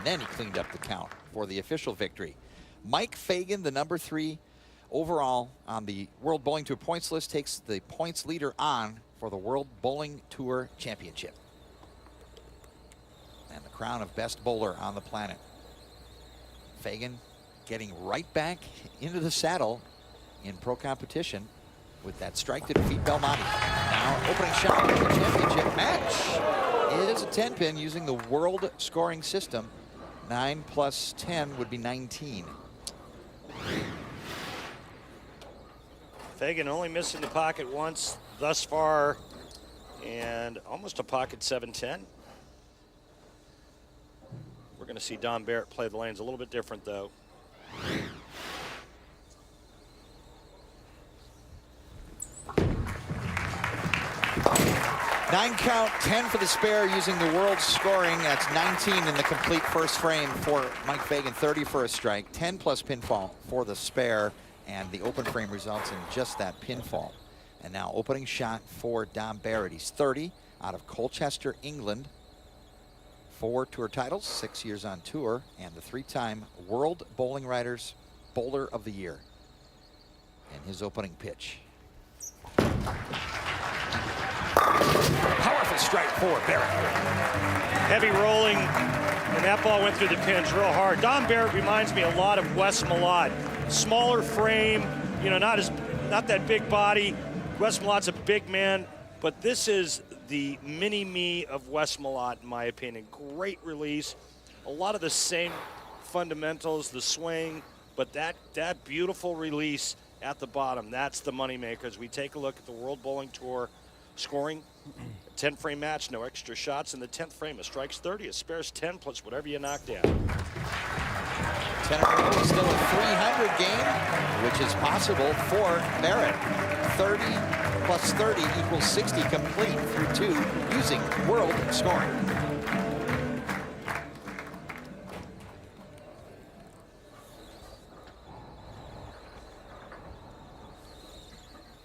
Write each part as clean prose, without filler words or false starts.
then he cleaned up the count for the official victory. Mike Fagan, the number 3 overall on the World Bowling Tour points list, takes the points leader on for the World Bowling Tour Championship. And the crown of best bowler on the planet. Fagan getting right back into the saddle in pro competition with that strike to defeat Belmonte. Now opening shot of the championship match is a 10-pin using the world scoring system. 9 plus 10 would be 19. Fagan only missing the pocket once thus far, and almost a pocket 7-10. We're going to see Dom Barrett play the lanes a little bit different, though. Nine count, 10 for the spare using the world scoring. That's 19 in the complete first frame for Mike Fagan, 30 for a strike, 10 plus pinfall for the spare, and the open frame results in just that pinfall. And now opening shot for Dom Barrett. He's 30 out of Colchester, England. 4 tour titles, 6 years on tour, and the 3-time World Bowling Writers Bowler of the Year. And his opening pitch. Powerful strike for Barrett. Heavy rolling, and that ball went through the pins real hard. Dom Barrett reminds me a lot of Wes Malott. Smaller frame, you know, not that big body. Wes Malott's a big man, but this is the mini-me of Wes Malott, in my opinion. Great release, a lot of the same fundamentals, the swing, but that beautiful release at the bottom, that's the moneymaker. As we take a look at the World Bowling Tour scoring, 10-frame match, no extra shots in the 10th frame. A strike's 30, a spare's 10 plus whatever you knock down. 10 in a row is still a 300 game, which is possible for Barrett. 30 plus 30 equals 60 complete through 2 using world scoring.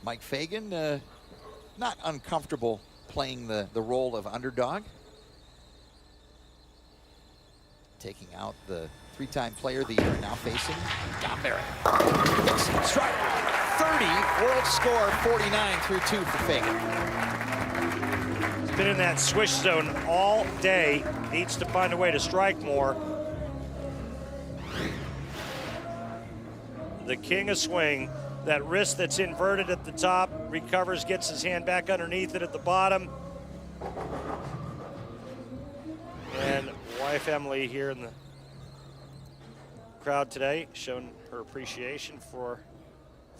Mike Fagan, not uncomfortable playing the role of underdog. Taking out the 3-time player of the year, now facing Dom Barrett. Strike, 30, world score, 49 through 2 for Fagan. He's been in that swish zone all day. Needs to find a way to strike more. The king of swing. That wrist that's inverted at the top, recovers, gets his hand back underneath it at the bottom. And wife Emily here in the crowd today, showing her appreciation for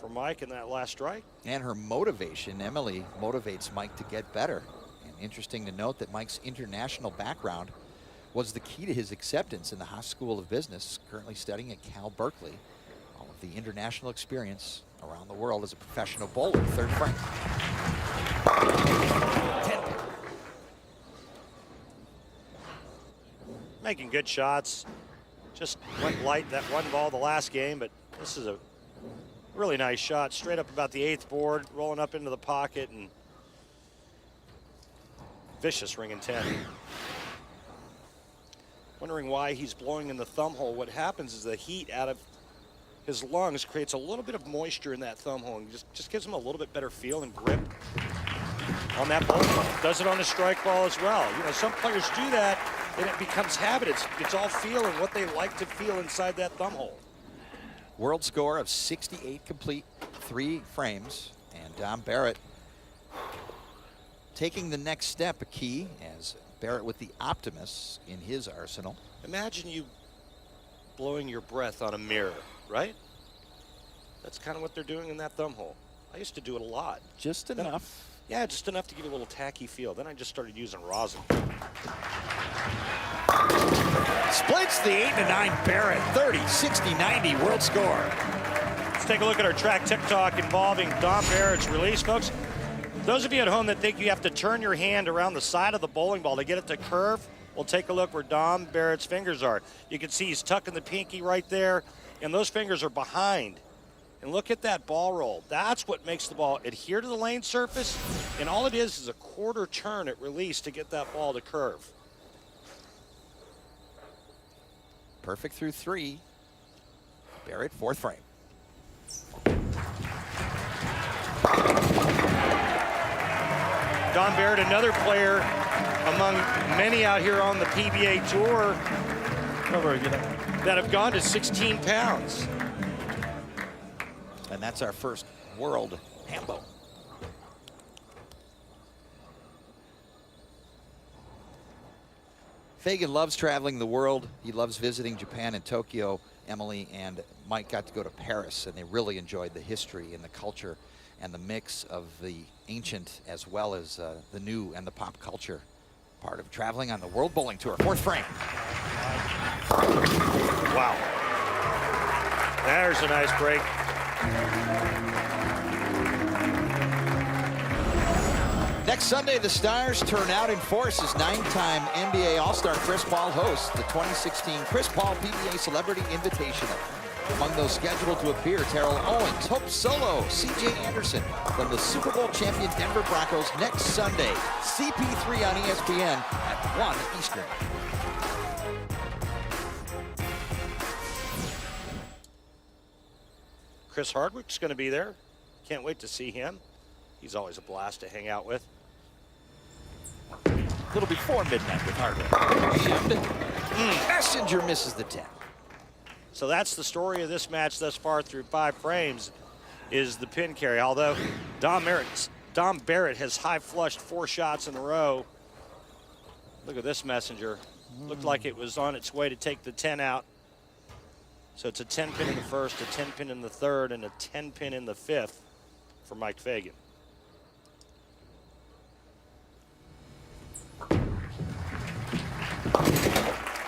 Mike in that last strike. And her motivation. Emily motivates Mike to get better. And interesting to note that Mike's international background was the key to his acceptance in the Haas School of Business, currently studying at Cal Berkeley. All of the international experience around the world as a professional bowler. 3rd frame. 10 pin. Making good shots. Just went light that one ball the last game, but this is a really nice shot. Straight up about the 8th board, rolling up into the pocket, and vicious ring in 10. Wondering why he's blowing in the thumb hole. What happens is the heat out of his lungs creates a little bit of moisture in that thumb hole and just gives him a little bit better feel and grip on that ball. Does it on the strike ball as well. You know, some players do that and it becomes habit. It's all feel and what they like to feel inside that thumb hole. World score of 68 complete, 3 frames, and Dom Barrett taking the next step, a key, as Barrett with the Optimus in his arsenal. Imagine you blowing your breath on a mirror, right? That's kind of what they're doing in that thumb hole. I used to do it a lot. Just enough. Yeah, just enough to give you a little tacky feel. Then I just started using rosin. Splits the 8 to 9 Barrett, 30, 60, 90 world score. Let's take a look at our track TikTok involving Dom Barrett's release, folks. Those of you at home that think you have to turn your hand around the side of the bowling ball to get it to curve, we'll take a look where Dom Barrett's fingers are. You can see he's tucking the pinky right there, and those fingers are behind. And look at that ball roll. That's what makes the ball adhere to the lane surface, and all it is a quarter turn at release to get that ball to curve. Perfect through 3. Barrett, 4th frame. Dom Barrett, another player among many out here on the PBA Tour that have gone to 16 pounds. And that's our first world Hambo. Fagan loves traveling the world. He loves visiting Japan and Tokyo. Emily and Mike got to go to Paris, and they really enjoyed the history and the culture and the mix of the ancient as well as the new and the pop culture. Part of traveling on the World Bowling Tour. 4th frame. Wow. There's a nice break. Next Sunday, the Stars turn out in force as 9-time NBA All-Star Chris Paul hosts the 2016 Chris Paul PBA Celebrity Invitational. Among those scheduled to appear, Terrell Owens, Hope Solo, C.J. Anderson from the Super Bowl champion Denver Broncos next Sunday. CP3 on ESPN at 1 Eastern. Chris Hardwick's going to be there. Can't wait to see him. He's always a blast to hang out with. A little before midnight with Hardwick. And Messenger misses the 10. So that's the story of this match thus far through 5 frames, is the pin carry. Although Dom Barrett has high flushed 4 shots in a row. Look at this Messenger. Looked like it was on its way to take the 10 out. So it's a 10 pin in the first, a 10 pin in the third, and a 10 pin in the 5th for Mike Fagan.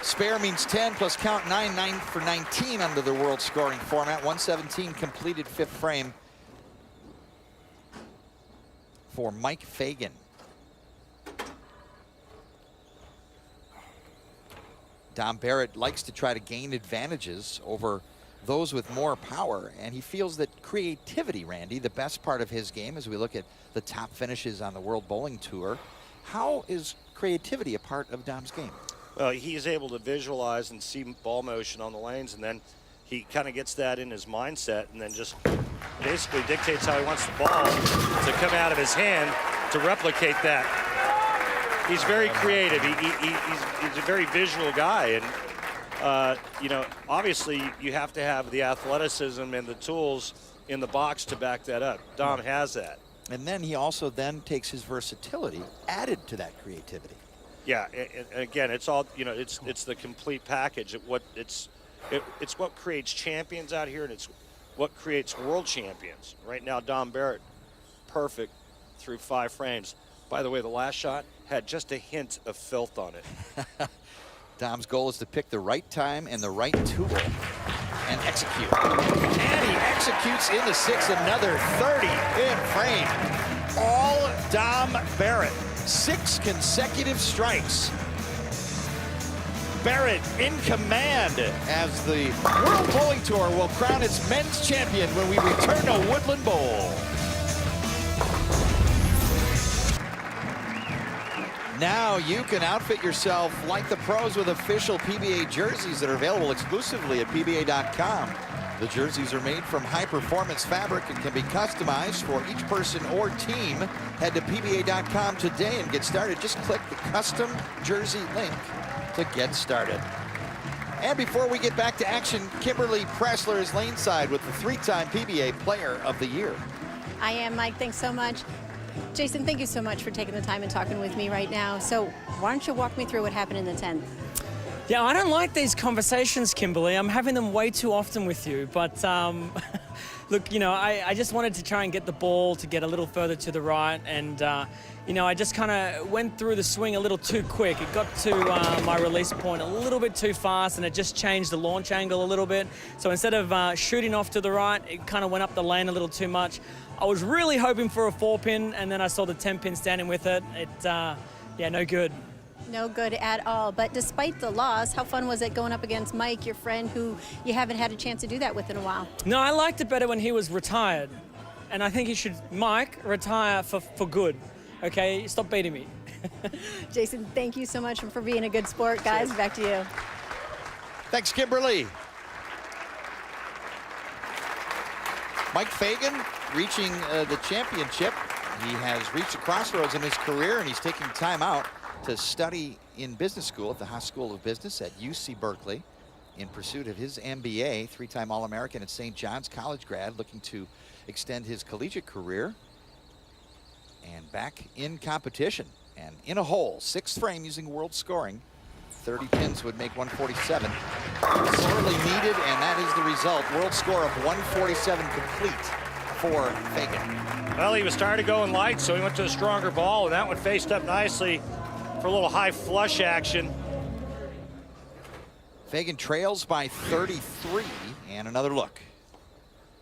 Spare means 10 plus count 9, 9 for 19 under the world scoring format. 117 completed 5th frame for Mike Fagan. Dom Barrett likes to try to gain advantages over those with more power, and he feels that creativity, Randy, the best part of his game as we look at the top finishes on the World Bowling Tour. How is creativity a part of Dom's game? Well, he's able to visualize and see ball motion on the lanes, and then he kind of gets that in his mindset and then just basically dictates how he wants the ball to come out of his hand to replicate that. He's very creative. He's a very visual guy, and you know, obviously you have to have the athleticism and the tools in the box to back that up. Dom has that. And then he also then takes his versatility added to that creativity. Yeah, and again, it's all, you know, it's the complete package. It's what creates champions out here, and it's what creates world champions. Right now, Dom Barrett, perfect through 5 frames. By the way, the last shot had just a hint of filth on it. Dom's goal is to pick the right time and the right tool and execute. And he executes in the 6th, another 30 in frame. All Dom Barrett. 6 consecutive strikes. Barrett in command as the World Bowling Tour will crown its men's champion when we return to Woodland Bowl. Now you can outfit yourself like the pros with official PBA jerseys that are available exclusively at PBA.com. The jerseys are made from high-performance fabric and can be customized for each person or team. Head to PBA.com today and get started. Just click the custom jersey link to get started. And before we get back to action, Kimberly Pressler is laneside with the 3-time PBA Player of the Year. I am, Mike. Thanks so much. Jason, thank you so much for taking the time and talking with me right now. So why don't you walk me through what happened in the 10th? Yeah, I don't like these conversations, Kimberly. I'm having them way too often with you. But look, you know, I just wanted to try and get the ball to get a little further to the right. And, you know, I just kind of went through the swing a little too quick. It got to my release point a little bit too fast, and it just changed the launch angle a little bit. So instead of shooting off to the right, it kind of went up the lane a little too much. I was really hoping for a 4-pin, and then I saw the 10-pin standing with it. Yeah, no good. No good at all. But despite the loss, how fun was it going up against Mike, your friend, who you haven't had a chance to do that with in a while? No, I liked it better when he was retired. And I think he should, Mike, retire for good. Okay, stop beating me. Jason, thank you so much for being a good sport, guys. Back to you. Thanks, Kimberly. Mike Fagan reaching the championship. He has reached a crossroads in his career, and he's taking time out to study in business school at the Haas School of Business at UC Berkeley in pursuit of his MBA, three-time All-American at St. John's College grad, looking to extend his collegiate career. And back in competition and in a hole, 6th frame using world scoring. 30 pins would make 147. Sorely needed, and that is the result. World score of 147 complete for Fagan. Well, he was tired of going light, so he went to a stronger ball, and that one faced up nicely for a little high flush action. Fagan trails by 33, and another look.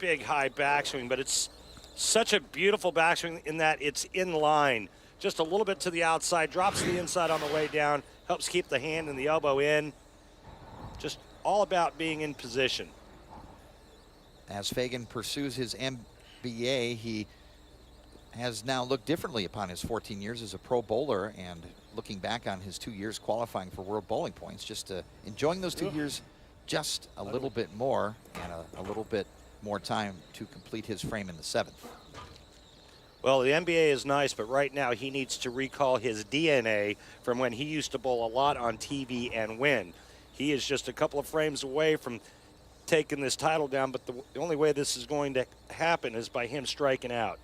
Big high backswing, but it's such a beautiful backswing in that it's in line. Just a little bit to the outside, drops to the inside on the way down, helps keep the hand and the elbow in. Just all about being in position. As Fagan pursues his MBA, he has now looked differently upon his 14 years as a pro bowler, and looking back on his 2 years qualifying for World Bowling Points, just enjoying those 2 years just a little bit more, and a little bit more time to complete his frame in the 7th. Well, the NBA is nice, but right now he needs to recall his DNA from when he used to bowl a lot on TV and win. He is just a couple of frames away from taking this title down, but the only way this is going to happen is by him striking out.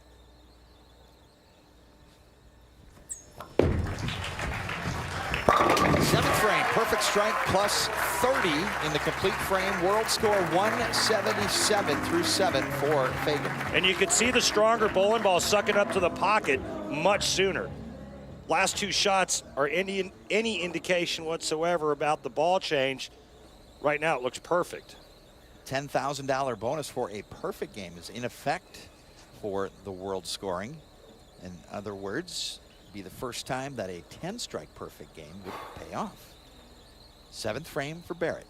Seventh frame, perfect strike plus 30 in the complete frame. World score 177 through 7 for Fagan. And you could see the stronger bowling ball sucking up to the pocket much sooner. Last 2 shots are any indication whatsoever about the ball change. Right now it looks perfect. $10,000 bonus for a perfect game is in effect for the world scoring. In other words, be the first time that a 10-strike perfect game would pay off. 7th frame for Barrett.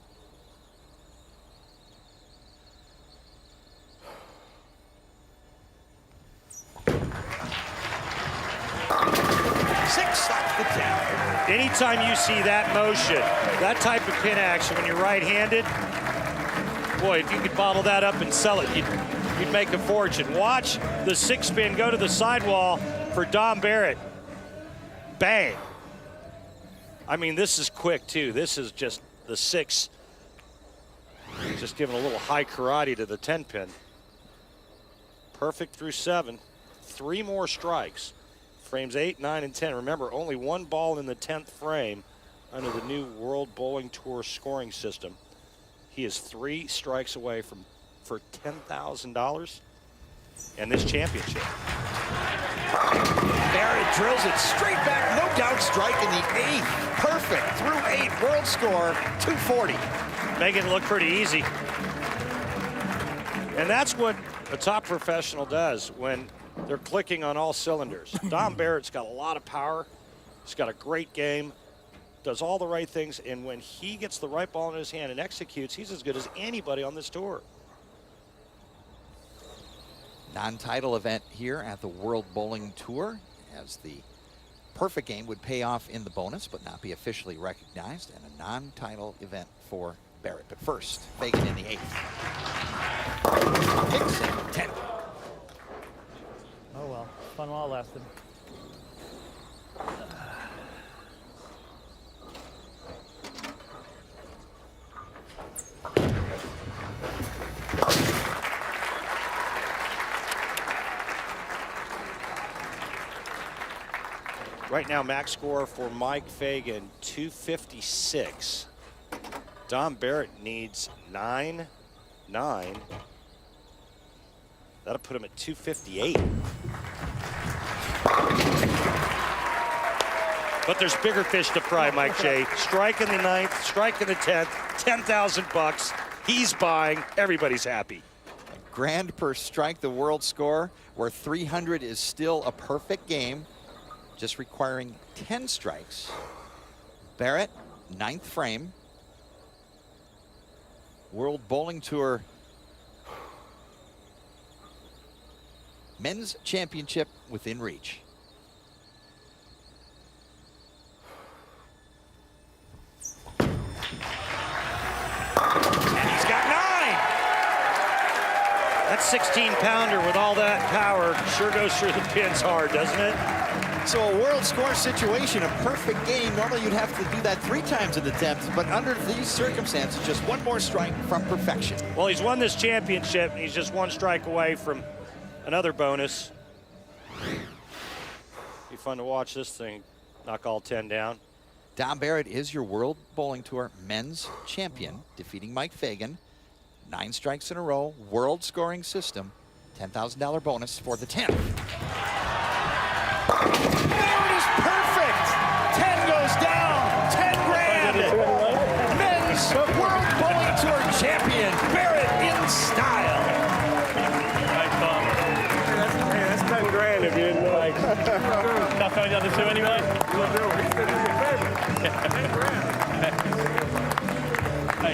Six, slap the 10. Anytime you see that motion, that type of pin action when you're right-handed, boy, if you could bottle that up and sell it, you'd make a fortune. Watch the 6-spin go to the sidewall for Dom Barrett. Bang. I mean, this is quick, too. This is just the 6. Just giving a little high karate to the 10-pin. Perfect through 7. 3 more strikes. Frames 8, 9, and 10. Remember, only 1 ball in the 10th frame under the new World Bowling Tour scoring system. He is 3 strikes away for $10,000 and this championship. Barrett drills it straight back, no doubt strike in the 8th. Perfect through 8, world score 240. Making it look pretty easy. And that's what a top professional does when they're clicking on all cylinders. Dom Barrett's got a lot of power. He's got a great game, does all the right things, and when he gets the right ball in his hand and executes, he's as good as anybody on this tour. Non-title event here at the World Bowling Tour, as the perfect game would pay off in the bonus but not be officially recognized, and a non-title event for Barrett. But first, Fagan in the 8th. Picks in 10. Oh well, fun while it lasted. Right now, max score for Mike Fagan, 256. Dom Barrett needs 9. That'll put him at 258. But there's bigger fish to fry, Mike J. Strike in the 9th, strike in the 10th, $10,000. He's buying, everybody's happy. Grand per strike, the world score, where 300 is still a perfect game, just requiring 10 strikes. Barrett, 9th frame. World Bowling Tour Men's Championship within reach. 16-pounder with all that power sure goes through the pins hard, doesn't it? So a world score situation, a perfect game. Normally you'd have to do that 3 times in the 10th, but under these circumstances, just one more strike from perfection. Well, he's won this championship, and he's just 1 strike away from another bonus. Be fun to watch this thing knock all 10 down. Dom Barrett is your World Bowling Tour men's champion, defeating Mike Fagan. 9 strikes in a row, world scoring system, $10,000 bonus for the 10th. There it is, perfect! 10 goes down, 10 grand! Men's World Bowling Tour champion, Barrett in style. That's 10 grand if you didn't know. Not going the other 2 anyway?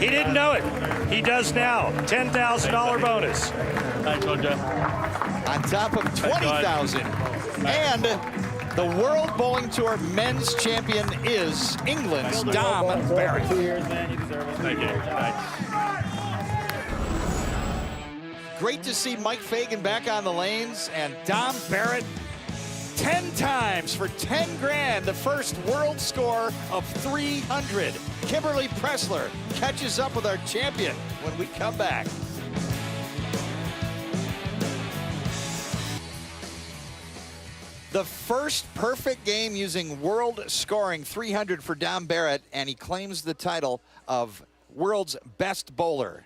He didn't know it. He does now. $10,000 bonus. Thanks, Roger. On top of 20,000. And the World Bowling Tour men's champion is England's Dom Barrett. 2 years, man. You deserve it. Thank you. Thanks. Great to see Mike Fagan back on the lanes, and Dom Barrett 10 times for 10 grand, the first world score of 300. Kimberly Pressler catches up with our champion when we come back. The first perfect game using world scoring, 300 for Dom Barrett, and he claims the title of world's best bowler.